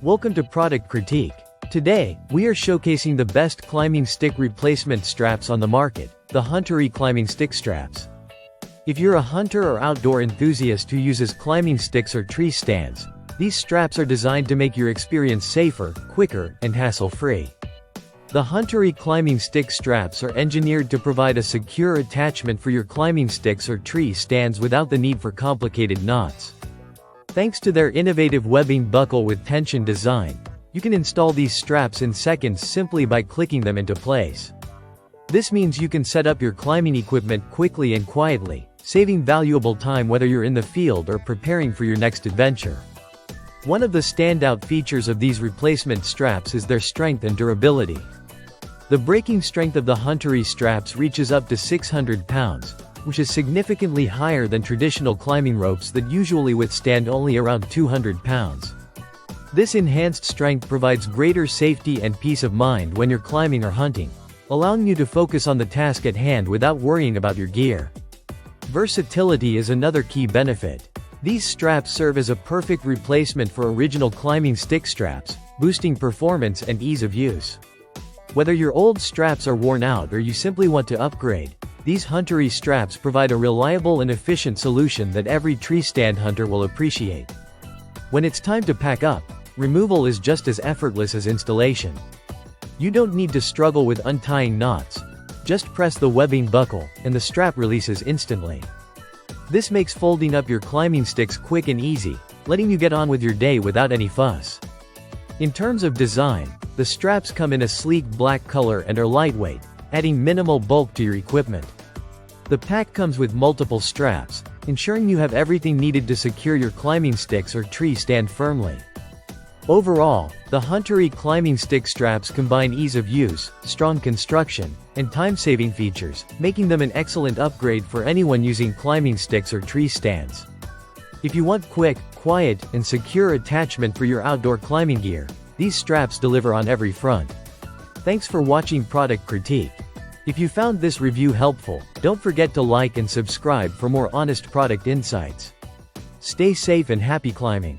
Welcome to Product Critique. Today, we are showcasing the best climbing stick replacement straps on the market, the Huntury climbing stick straps. If you're a hunter or outdoor enthusiast who uses climbing sticks or tree stands, these straps are designed to make your experience safer, quicker, and hassle-free. The Huntury climbing stick straps are engineered to provide a secure attachment for your climbing sticks or tree stands without the need for complicated knots. Thanks to their innovative webbing buckle with tension design, you can install these straps in seconds simply by clicking them into place. This means you can set up your climbing equipment quickly and quietly, saving valuable time whether you're in the field or preparing for your next adventure. One of the standout features of these replacement straps is their strength and durability. The braking strength of the Huntury straps reaches up to 600 pounds, which is significantly higher than traditional climbing ropes that usually withstand only around 200 pounds. This enhanced strength provides greater safety and peace of mind when you're climbing or hunting, allowing you to focus on the task at hand without worrying about your gear. Versatility is another key benefit. These straps serve as a perfect replacement for original climbing stick straps, boosting performance and ease of use. Whether your old straps are worn out or you simply want to upgrade, these Huntury straps provide a reliable and efficient solution that every tree stand hunter will appreciate. When it's time to pack up, removal is just as effortless as installation. You don't need to struggle with untying knots. Just press the webbing buckle, and the strap releases instantly. This makes folding up your climbing sticks quick and easy, letting you get on with your day without any fuss. In terms of design, the straps come in a sleek black color and are lightweight, adding minimal bulk to your equipment. The pack comes with multiple straps, ensuring you have everything needed to secure your climbing sticks or tree stand firmly. Overall, the Huntury climbing stick straps combine ease of use, strong construction, and time-saving features, making them an excellent upgrade for anyone using climbing sticks or tree stands. If you want quick, quiet, and secure attachment for your outdoor climbing gear, these straps deliver on every front. Thanks for watching Product Critique. If you found this review helpful, don't forget to like and subscribe for more honest product insights. Stay safe and happy climbing.